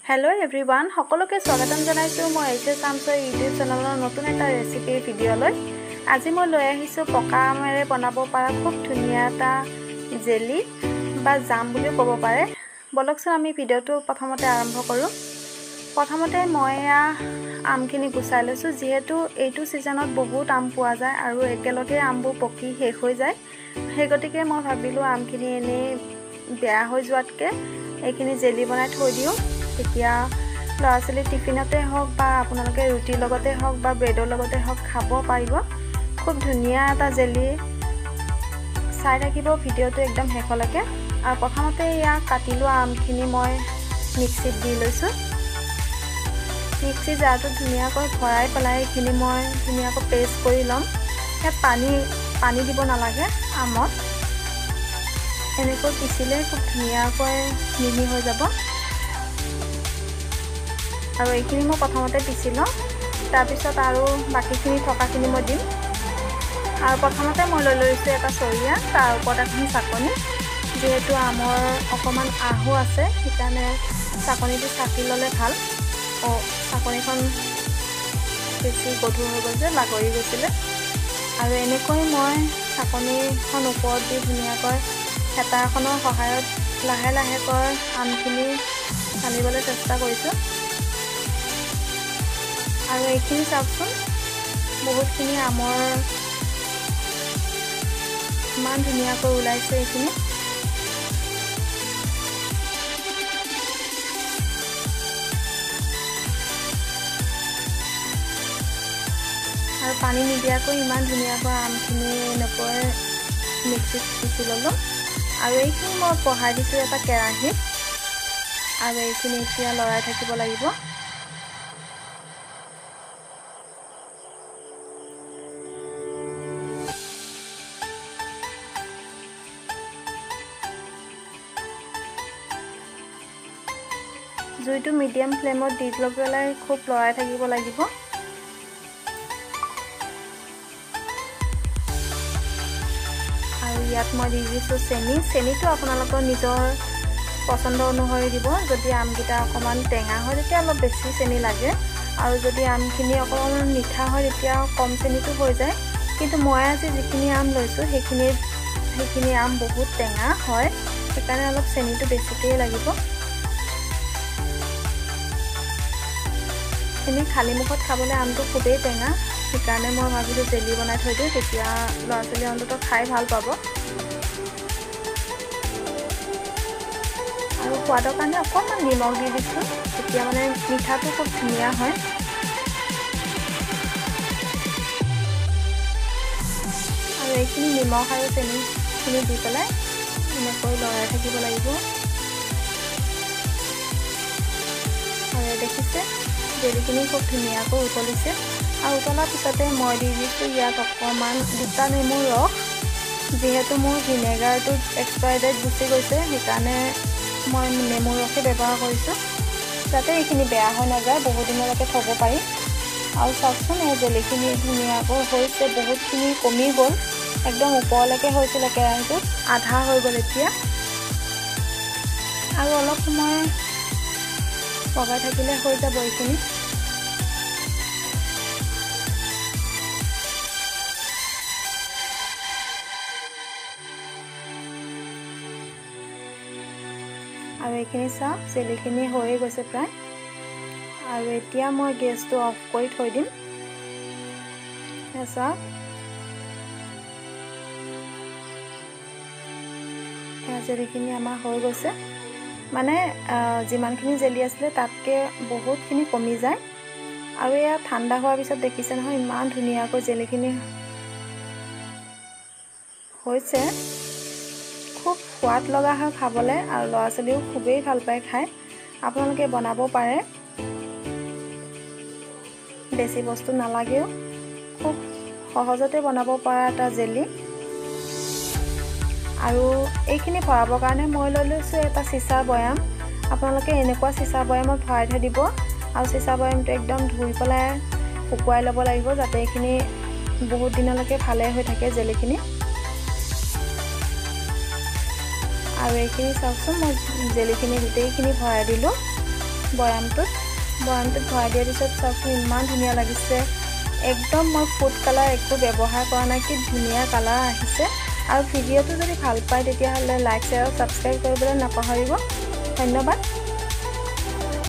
Hello everyone সকলোকে স্বাগতম জনাইছো মই এসএস আমছৰ ইউটিউব চেনেলৰ নতুন এটা ৰেচিপি ভিডিঅ'লৈ আজি মই লৈ আহিছো পকা আমেৰে বনাব পৰা খুব ধুনীয়া এটা জেলি বা জাম বুলি ক'ব পাৰে বলকচোন আমি ভিডিঅ'টো প্ৰথমতে আৰম্ভ কৰো প্ৰথমতে মই আমখিনি গুছাই লৈছো যেহেতু এইটো সিজনত বহুত আম পোৱা যায় আৰু একেলগে আমবোৰ পকি শেষ হৈ যায় হেগতিকে মই ভাবিলো আমখিনি এনে বেয়া হৈ যোৱাতকে এইখিনি জেলি বনাই থৈ দিও এতিয়া লৰাছলি টিফিনতে হওক বা আপোনালোকে ৰুটিৰ লগতে হওক বা ব্ৰেডৰ লগতে হওক খাব পাৰিব খুব ধুনীয়া এটা জেলি চাই থাকিব ভিডিঅ'টো একদম শেষলৈকে আৰু প্ৰথমতে ইয়া কাটিলো আমখিনি মই মিক্সিত দি লৈছো মিক্সি জাৰটো ধুনীয়াকৈ ভৰাই পেলাই এইখিনি মই ধুনীয়াকৈ পেষ্ট কৰি লম ইয়াত পানী দিব নালাগে আমত এনেকৈ পিছিলে খুব ধুনীয়াকৈ মিহি হৈ যাব আৰু এইখিনি মই প্ৰথমতে পিছিলো তাৰ পিছত আৰু বাকিখিনি থকাখিনি মই দিম আৰু প্ৰথমতে মই লৈ লৈছো এটা চৰিয়া তাৰ ওপৰত এখন চাকনি যেহেতু আমৰ অকমান আহু আছে সেইকাৰণে চাকনিটো চাকি ললে ভাল ও চাকনিখন বেছি গধুৰ হৈ গ'ল যে লাগৰি গৈছিলে আৰু এনেকৈ মই চাকনিখন ওপৰত দি ধুনীয়াকৈ হেতাখনৰ সহায়ত লাহে লাহেকৈ আমখিনি সানিবলৈ চেষ্টা কৰিছো আৰু এইখিনি চাওকচোন বহুতখিনি আমৰ ইমান ধুনীয়াকৈ ওলাইছে এইখিনি আৰু পানী নিদিয়াকৈ ইমান ধুনীয়াকৈ আমখিনি এনেকৈ মিক্সিত পিছি ল'লো আৰু এইখিনি মই বহাই দিছোঁ এটা কেৰাহীত আৰু এইখিনি এতিয়া লৰাই থাকিব লাগিব জুইটো মিডিয়াম ফ্লেমত দি লৈ পেলাই খুব লৰাই থাকিব লাগিব আৰু ইয়াত মই দি দিছোঁ চেনিটো আপোনালোকৰ নিজৰ পছন্দ অনুসৰি দিব যদি আমকেইটা অকণমান টেঙা হয় তেতিয়া অলপ বেছি চেনি লাগে আৰু যদি আমখিনি অকণমান মিঠা হয় তেতিয়া কম চেনিটো হৈ যায় কিন্তু মই আজি যিখিনি আম লৈছোঁ সেইখিনি আম বহুত টেঙা হয় সেইকাৰণে অলপ চেনিটো বেছিকৈ লাগিব এনে খালি মুখত খাবলৈ আমটো খুবেই টেঙা সেইকাৰণে মই ভাবিলোঁ জেলি বনাই থৈ দিওঁ তেতিয়া ল'ৰা ছোৱালী অন্ততঃ খাই ভাল পাব আৰু সোৱাদৰ কাৰণে অকণমান নিমখ দি দিছোঁ তেতিয়া মানে মিঠাটো খুব ধুনীয়া হয় আৰু এইখিনি নিমখ আৰু চেনিখিনি দি পেলাই এনেকৈ লৰাই থাকিব লাগিব আৰু দেখিছে জেলিখিনি খুব ধুনীয়াকৈ উতলিছে আৰু উতলাৰ পিছতে মই দি দিছোঁ ইয়াত অকণমান দুটা নেমুৰ ৰস যিহেতু মোৰ ভিনেগাৰটো এক্সপায়াৰ ডেট গুচি গৈছে সেইকাৰণে মই নেমুৰ ৰসে ব্যৱহাৰ কৰিছোঁ যাতে এইখিনি বেয়া হৈ নাযায় বহুত দিনলৈকে থ'ব পাৰি আৰু চাওকচোন এই জেলিখিনি ধুনীয়াকৈ হৈছে বহুতখিনি কমি গ'ল একদম ওপৰলৈকে হৈছিলে কেৰাহীটোত আধা হৈ গ'ল এতিয়া আৰু অলপ সময় পগাই থাকিলে হৈ যাব এইখিনি আৰু এইখিনি চাওক জেলিখিনি হৈয়ে গৈছে প্ৰায় আৰু এতিয়া মই গেছটো অফ কৰি থৈ দিম চাওক জেলিখিনি আমাৰ হৈ গৈছে মানে যিমানখিনি জেলি আছিলে তাতকৈ বহুতখিনি কমি যায় আৰু এয়া ঠাণ্ডা হোৱাৰ পিছত দেখিছে নহয় ইমান ধুনীয়াকৈ জেলিখিনি হৈছে খুব সোৱাদ লগা হয় খাবলৈ আৰু ল'ৰা ছোৱালীও খুবেই ভাল পায় খাই আপোনালোকে বনাব পাৰে বেছি বস্তু নালাগেও খুব সহজতে বনাব পৰা এটা জেলি আৰু এইখিনি ভৰাবৰ কাৰণে মই লৈ লৈছোঁ এটা চিচাৰ বয়াম আপোনালোকে এনেকুৱা চিচাৰ বয়ামত ভৰাই থৈ দিব আৰু চিচাৰ বয়ামটো একদম ধুই পেলাই শুকুৱাই ল'ব লাগিব যাতে এইখিনি বহুত দিনলৈকে ভালে হৈ থাকে জেলিখিনি আৰু এইখিনি চাওকচোন মই জেলিখিনি গোটেইখিনি ভৰাই দিলোঁ বয়ামটোত ভৰাই দিয়াৰ পিছত চাওকচোন ইমান ধুনীয়া লাগিছে একদম মই ফুড কালাৰ একো ব্যৱহাৰ কৰা নাই কি ধুনীয়া কালাৰ আহিছে আৰু ভিডিঅ'টো যদি ভাল পায় তেতিয়াহ'লে লাইক শ্বেয়াৰ আৰু ছাবস্ক্ৰাইব কৰিবলৈ নাপাহৰিব ধন্যবাদ।